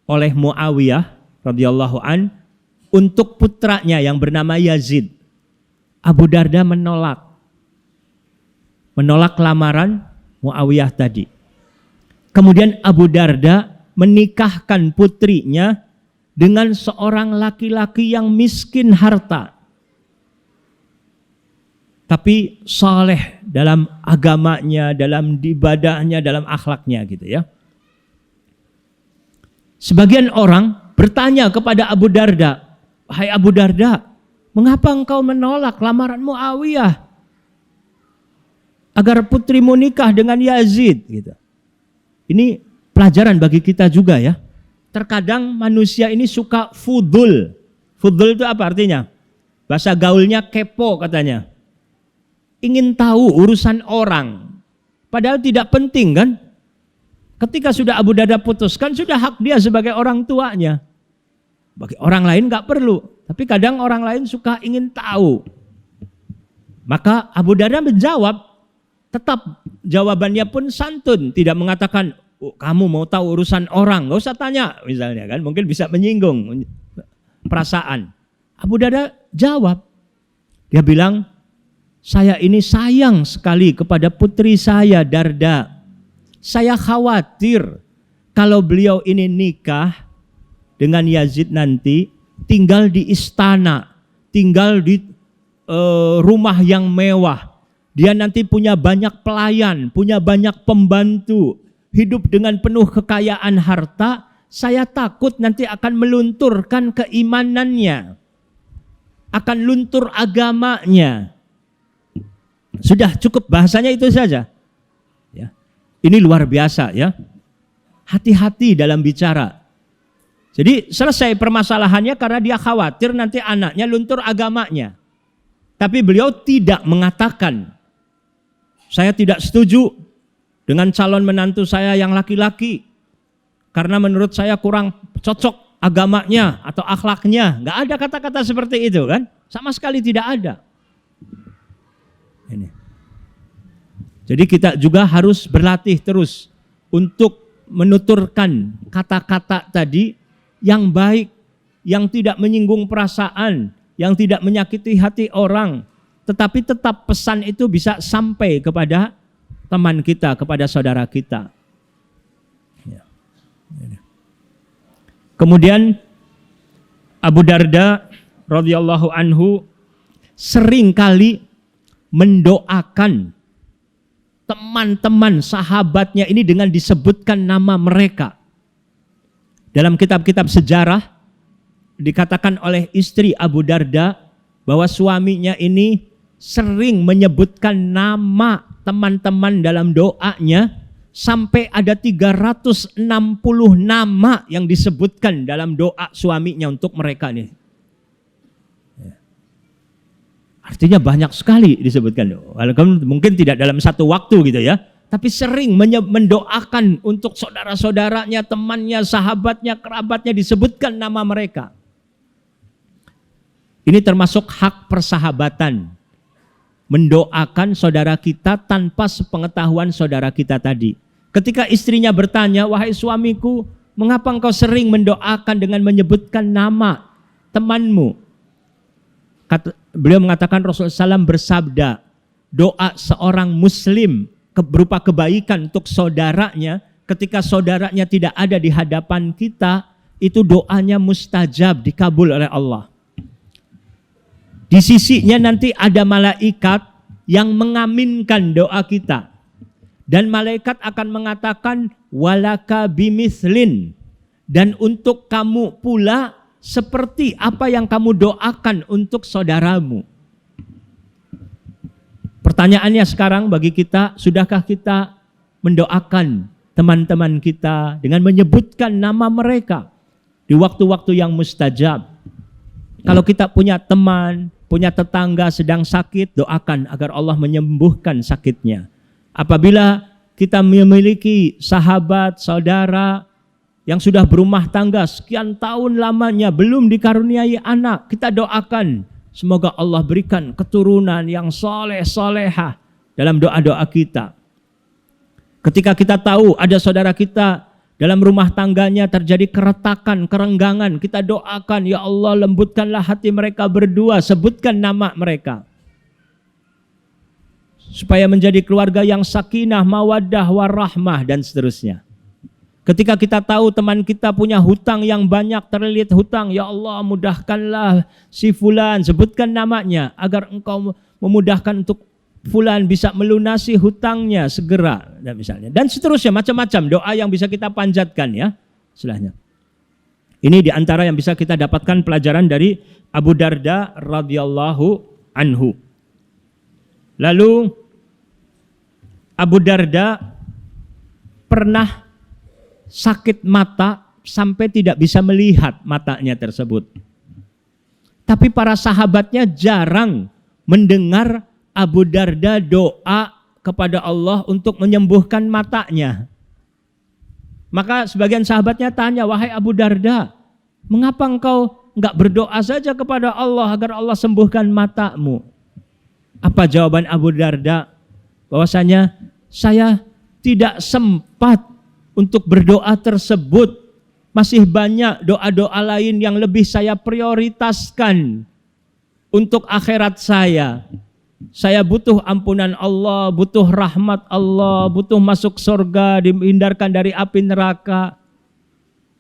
oleh Muawiyah radhiyallahu an untuk putranya yang bernama Yazid. Abu Darda menolak lamaran Muawiyah tadi. Kemudian Abu Darda menikahkan putrinya dengan seorang laki-laki yang miskin harta. tapi saleh dalam agamanya, dalam ibadahnya, dalam akhlaknya gitu ya. Sebagian orang bertanya kepada Abu Darda, "Hai Abu Darda, mengapa engkau menolak lamaran Muawiyah agar putrimu nikah dengan Yazid?" Gitu. Ini pelajaran bagi kita juga ya. Terkadang manusia ini suka fudul. Fudul itu apa artinya? Bahasa gaulnya kepo katanya. Ingin tahu urusan orang. Padahal tidak penting kan? Ketika sudah Abu Darda putuskan, sudah hak dia sebagai orang tuanya. Bagi orang lain nggak perlu. Tapi kadang orang lain suka ingin tahu. Maka Abu Darda menjawab, tetap jawabannya pun santun. Tidak mengatakan, "Oh, kamu mau tahu urusan orang, nggak usah tanya." Misalnya kan, mungkin bisa menyinggung perasaan. Abu Darda jawab. Dia bilang, "Saya ini sayang sekali kepada putri saya Darda. Saya khawatir kalau beliau ini nikah dengan Yazid nanti, tinggal di istana, tinggal di rumah yang mewah. Dia nanti punya banyak pelayan, punya banyak pembantu, hidup dengan penuh kekayaan harta. Saya takut nanti akan melunturkan keimanannya, akan luntur agamanya." Sudah cukup bahasanya itu saja. Ya. Ini luar biasa ya. Hati-hati dalam bicara. Jadi selesai permasalahannya karena dia khawatir nanti anaknya luntur agamanya. Tapi beliau tidak mengatakan, "Saya tidak setuju dengan calon menantu saya yang laki-laki karena menurut saya kurang cocok agamanya atau akhlaknya." Nggak ada kata-kata seperti itu kan? Sama sekali tidak ada. Ini. Jadi kita juga harus berlatih terus untuk menuturkan kata-kata tadi yang baik, yang tidak menyinggung perasaan, yang tidak menyakiti hati orang, tetapi tetap pesan itu bisa sampai kepada teman kita, kepada saudara kita. Kemudian Abu Darda radhiyallahu anhu sering kali mendoakan teman-teman sahabatnya ini dengan disebutkan nama mereka. Dalam kitab-kitab sejarah dikatakan oleh istri Abu Darda bahwa suaminya ini sering menyebutkan nama teman-teman dalam doanya sampai ada 360 nama yang disebutkan dalam doa suaminya untuk mereka nih. Artinya banyak sekali disebutkan. Walaupun mungkin tidak dalam satu waktu gitu ya. Tapi sering mendoakan untuk saudara-saudaranya, temannya, sahabatnya, kerabatnya disebutkan nama mereka. Ini termasuk hak persahabatan. Mendoakan saudara kita tanpa sepengetahuan saudara kita tadi. Ketika istrinya bertanya, "Wahai suamiku, mengapa engkau sering mendoakan dengan menyebutkan nama temanmu?" Beliau mengatakan Rasulullah SAW bersabda, doa seorang muslim berupa kebaikan untuk saudaranya ketika saudaranya tidak ada di hadapan kita, itu doanya mustajab, dikabul oleh Allah. Di sisinya nanti ada malaikat yang mengaminkan doa kita. Dan malaikat akan mengatakan walaka bimithlin, dan untuk kamu pula seperti apa yang kamu doakan untuk saudaramu. Pertanyaannya sekarang bagi kita, sudahkah kita mendoakan teman-teman kita dengan menyebutkan nama mereka di waktu-waktu yang mustajab? Kalau kita punya teman, punya tetangga sedang sakit, doakan agar Allah menyembuhkan sakitnya. Apabila kita memiliki sahabat, saudara yang sudah berumah tangga sekian tahun lamanya belum dikaruniai anak, kita doakan semoga Allah berikan keturunan yang soleh solehah dalam doa-doa kita. Ketika kita tahu ada saudara kita dalam rumah tangganya terjadi keretakan, kerenggangan, kita doakan, ya Allah lembutkanlah hati mereka berdua, sebutkan nama mereka supaya menjadi keluarga yang sakinah, mawaddah, warahmah dan seterusnya. Ketika kita tahu teman kita punya hutang yang banyak, terlilit hutang, ya Allah mudahkanlah si fulan, sebutkan namanya agar engkau memudahkan untuk fulan bisa melunasi hutangnya segera, dan misalnya, dan seterusnya, macam-macam doa yang bisa kita panjatkan ya, istilahnya. Ini diantara yang bisa kita dapatkan pelajaran dari Abu Darda radhiyallahu anhu. Lalu Abu Darda pernah sakit mata sampai tidak bisa melihat matanya tersebut. Tapi para sahabatnya jarang mendengar Abu Darda doa kepada Allah untuk menyembuhkan matanya. Maka sebagian sahabatnya tanya, wahai Abu Darda, mengapa engkau enggak berdoa saja kepada Allah agar Allah sembuhkan matamu? Apa jawaban Abu Darda? Bahwasanya saya tidak sempat untuk berdoa tersebut. Masih banyak doa-doa lain yang lebih saya prioritaskan untuk akhirat saya. Saya butuh ampunan Allah, butuh rahmat Allah, butuh masuk surga, dihindarkan dari api neraka.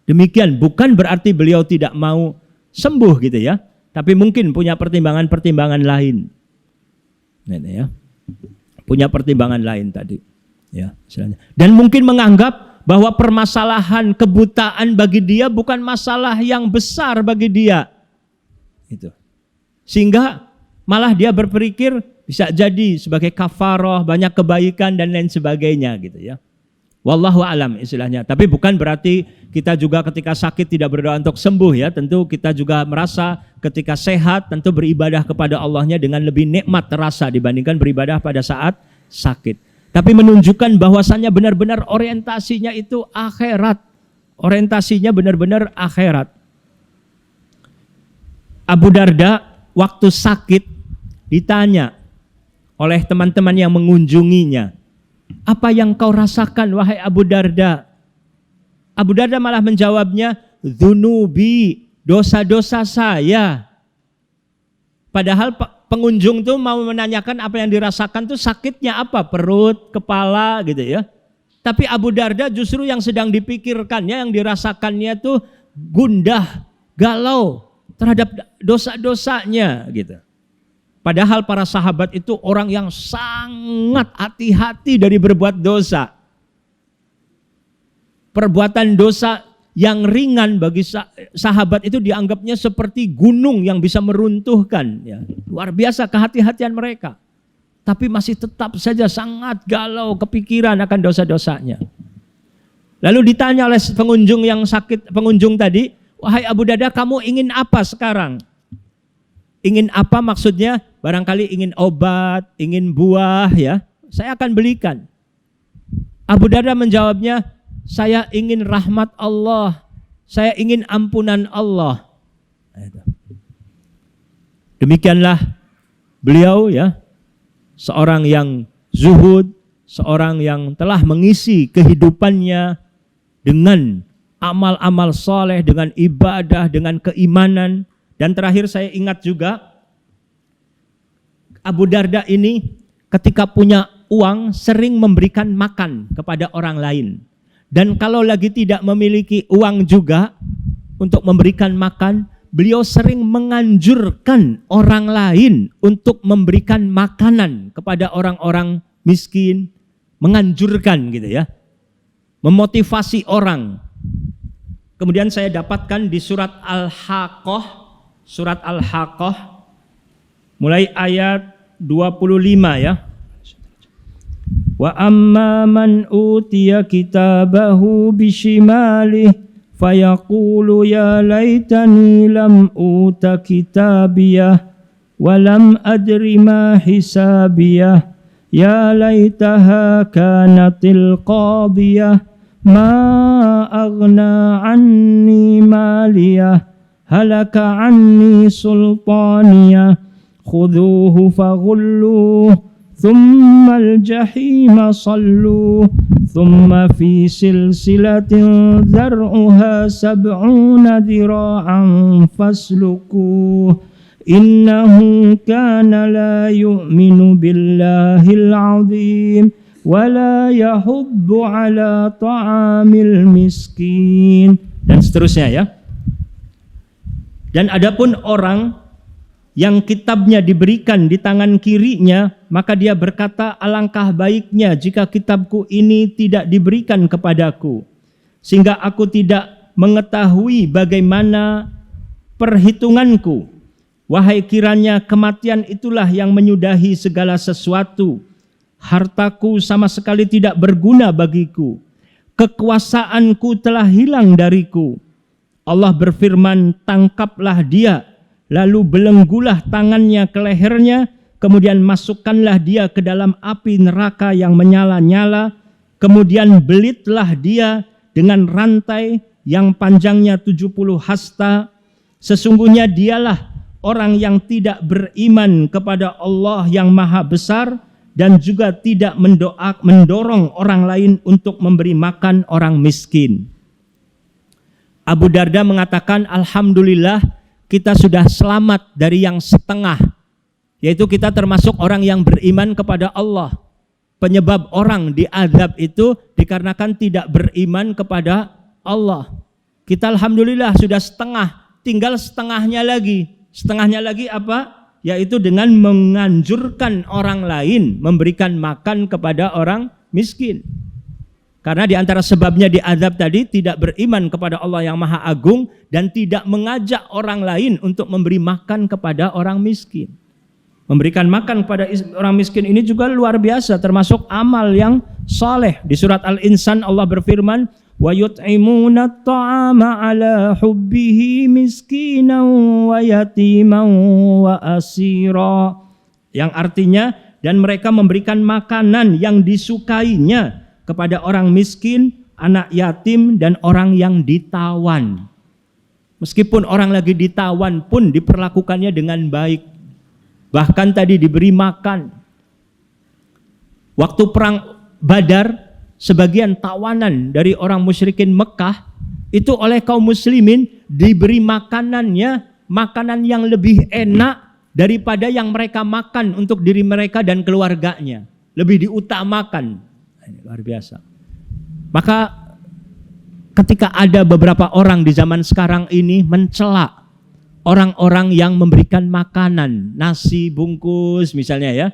Demikian, bukan berarti beliau tidak mau sembuh gitu ya, tapi mungkin punya pertimbangan-pertimbangan lain. Ya. Punya pertimbangan lain tadi. Ya, istilahnya. Dan mungkin menganggap bahwa permasalahan kebutaan bagi dia bukan masalah yang besar bagi dia. Itu. Sehingga malah dia berpikir bisa jadi sebagai kafarah, banyak kebaikan dan lain sebagainya gitu ya. Wallahu alam istilahnya. Tapi bukan berarti kita juga ketika sakit tidak berdoa untuk sembuh ya. Tentu kita juga merasa ketika sehat tentu beribadah kepada Allahnya dengan lebih nikmat terasa dibandingkan beribadah pada saat sakit. Tapi menunjukkan bahwasannya benar-benar orientasinya itu akhirat. Orientasinya benar-benar akhirat. Abu Darda waktu sakit ditanya oleh teman-teman yang mengunjunginya, apa yang kau rasakan wahai Abu Darda? Abu Darda malah menjawabnya, dzunubi, dosa-dosa saya. Padahal pengunjung tuh mau menanyakan apa yang dirasakan tuh sakitnya apa, perut, kepala gitu ya. Tapi Abu Darda justru yang sedang dipikirkannya, yang dirasakannya tuh gundah, galau terhadap dosa-dosanya gitu. Padahal para sahabat itu orang yang sangat hati-hati dari berbuat dosa. Perbuatan dosa yang ringan bagi sahabat itu dianggapnya seperti gunung yang bisa meruntuhkan. Ya. Luar biasa kehati-hatian mereka. Tapi masih tetap saja sangat galau kepikiran akan dosa-dosanya. Lalu ditanya oleh pengunjung yang sakit, pengunjung tadi, wahai Abu Darda, kamu ingin apa sekarang? Ingin apa maksudnya? Barangkali ingin obat, ingin buah ya. Saya akan belikan. Abu Darda menjawabnya, saya ingin rahmat Allah. Saya ingin ampunan Allah. Demikianlah beliau ya. Seorang yang zuhud, seorang yang telah mengisi kehidupannya dengan amal-amal soleh, dengan ibadah, dengan keimanan. Dan terakhir saya ingat juga, Abu Darda ini ketika punya uang sering memberikan makan kepada orang lain. Dan kalau lagi tidak memiliki uang juga untuk memberikan makan, beliau sering menganjurkan orang lain untuk memberikan makanan kepada orang-orang miskin. Menganjurkan gitu ya. Memotivasi orang. Kemudian saya dapatkan di surat Al-Haqqah. Surat Al-Haqqah mulai ayat 25 ya. Wa amma man utiya kitabahu bishimalih fayaqulu ya laitani lam uta kitabiyah wa lam adri ma hisabiyah ya laitaha kanatil qadiyah ma aghna anni maliyah halaka anni sultaniyah khudhuhu faghulluh thumma al-jahima salluh thumma fi silsilatin dhar'uha sab'una dhira'an faslukuh innahu kana la yu'minu billahil azim wa la yahuddu ala ta'amil miskin, dan seterusnya ya. Dan adapun orang yang kitabnya diberikan di tangan kirinya, maka dia berkata, alangkah baiknya jika kitabku ini tidak diberikan kepadaku, sehingga aku tidak mengetahui bagaimana perhitunganku. Wahai kiranya kematian itulah yang menyudahi segala sesuatu. Hartaku sama sekali tidak berguna bagiku. Kekuasaanku telah hilang dariku. Allah berfirman, tangkaplah dia, lalu belenggulah tangannya ke lehernya, kemudian masukkanlah dia ke dalam api neraka yang menyala-nyala, kemudian belitlah dia dengan rantai yang panjangnya 70 hasta. Sesungguhnya dialah orang yang tidak beriman kepada Allah yang maha besar dan juga tidak mendorong orang lain untuk memberi makan orang miskin. Abu Darda mengatakan, alhamdulillah kita sudah selamat dari yang setengah, yaitu kita termasuk orang yang beriman kepada Allah. Penyebab orang diazab itu dikarenakan tidak beriman kepada Allah. Kita alhamdulillah sudah setengah, tinggal setengahnya lagi. Setengahnya lagi apa? Yaitu dengan menganjurkan orang lain memberikan makan kepada orang miskin. Karena di antara sebabnya diazab tadi tidak beriman kepada Allah yang Maha Agung dan tidak mengajak orang lain untuk memberi makan kepada orang miskin. Memberikan makan kepada orang miskin ini juga luar biasa, termasuk amal yang saleh. Di surat Al-Insan Allah berfirman, wa yut'imuna at-ta'ama 'ala hubbihi miskinan wa yatiman wa asira. Yang artinya, dan mereka memberikan makanan yang disukainya kepada orang miskin, anak yatim, dan orang yang ditawan. Meskipun orang lagi ditawan pun diperlakukannya dengan baik. Bahkan tadi diberi makan. Waktu perang Badar, sebagian tawanan dari orang musyrikin Mekah itu oleh kaum muslimin diberi makanannya, makanan yang lebih enak daripada yang mereka makan untuk diri mereka dan keluarganya. Lebih diutamakan. Ini luar biasa. Maka ketika ada beberapa orang di zaman sekarang ini mencela orang-orang yang memberikan makanan, nasi bungkus misalnya ya,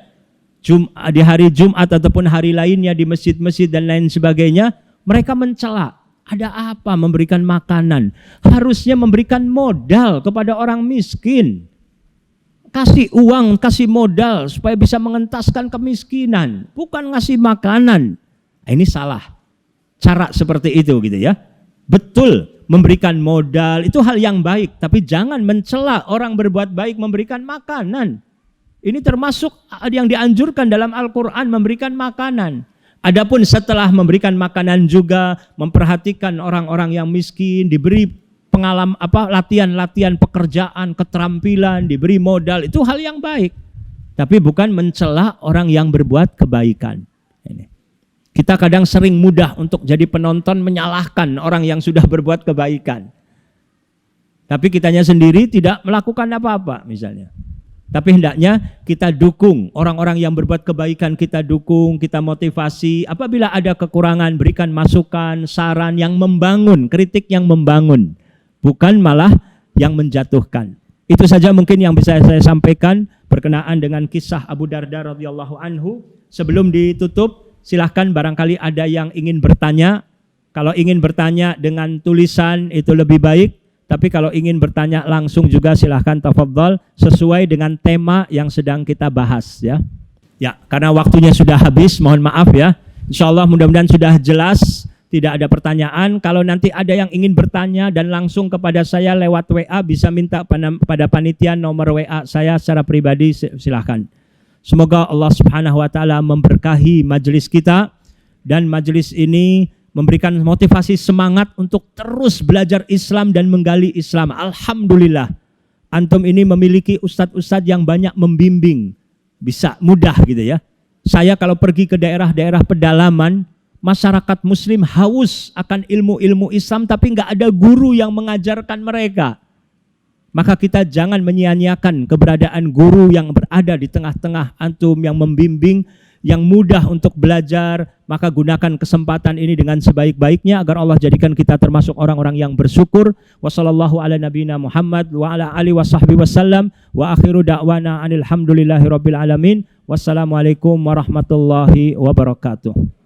di hari Jumat ataupun hari lainnya di masjid-masjid dan lain sebagainya, mereka mencela. Ada apa memberikan makanan? Harusnya memberikan modal kepada orang miskin. Kasih uang, kasih modal supaya bisa mengentaskan kemiskinan, bukan ngasih makanan. Ini salah. Cara seperti itu gitu ya. Betul, memberikan modal itu hal yang baik, tapi jangan mencela orang berbuat baik memberikan makanan. Ini termasuk yang dianjurkan dalam Al-Quran, memberikan makanan. Adapun setelah memberikan makanan juga memperhatikan orang-orang yang miskin, diberi pengalaman latihan-latihan pekerjaan, keterampilan, diberi modal, itu hal yang baik. Tapi bukan mencela orang yang berbuat kebaikan. Ini. Kita kadang sering mudah untuk jadi penonton menyalahkan orang yang sudah berbuat kebaikan. Tapi kitanya sendiri tidak melakukan apa-apa misalnya. Tapi hendaknya kita dukung orang-orang yang berbuat kebaikan, kita dukung, kita motivasi. Apabila ada kekurangan, berikan masukan, saran yang membangun, kritik yang membangun. Bukan malah yang menjatuhkan. Itu saja mungkin yang bisa saya sampaikan berkenaan dengan kisah Abu Darda radhiyallahu anhu. Sebelum ditutup, silahkan barangkali ada yang ingin bertanya. Kalau ingin bertanya dengan tulisan itu lebih baik. Tapi kalau ingin bertanya langsung juga silahkan tafadhol sesuai dengan tema yang sedang kita bahas ya. Ya, karena waktunya sudah habis, mohon maaf ya. Insyaallah mudah-mudahan sudah jelas, tidak ada pertanyaan. Kalau nanti ada yang ingin bertanya dan langsung kepada saya lewat WA, bisa minta pada panitia nomor WA saya secara pribadi, silahkan. Semoga Allah Subhanahu wa taala memberkahi majelis kita dan majelis ini memberikan motivasi semangat untuk terus belajar Islam dan menggali Islam. Alhamdulillah, antum ini memiliki ustadz-ustadz yang banyak membimbing, bisa mudah gitu ya. Saya kalau pergi ke daerah-daerah pedalaman, masyarakat muslim haus akan ilmu-ilmu Islam tapi nggak ada guru yang mengajarkan mereka. Maka kita jangan menyia-nyiakan keberadaan guru yang berada di tengah-tengah antum yang membimbing, yang mudah untuk belajar, maka gunakan kesempatan ini dengan sebaik-baiknya agar Allah jadikan kita termasuk orang-orang yang bersyukur. Wassallallahu ala nabiyina Muhammad wa ala alihi wasahbihi wasallam wa akhiru da'wana anil hamdulillahi rabbil alamin. Wassalamualaikum warahmatullahi wabarakatuh.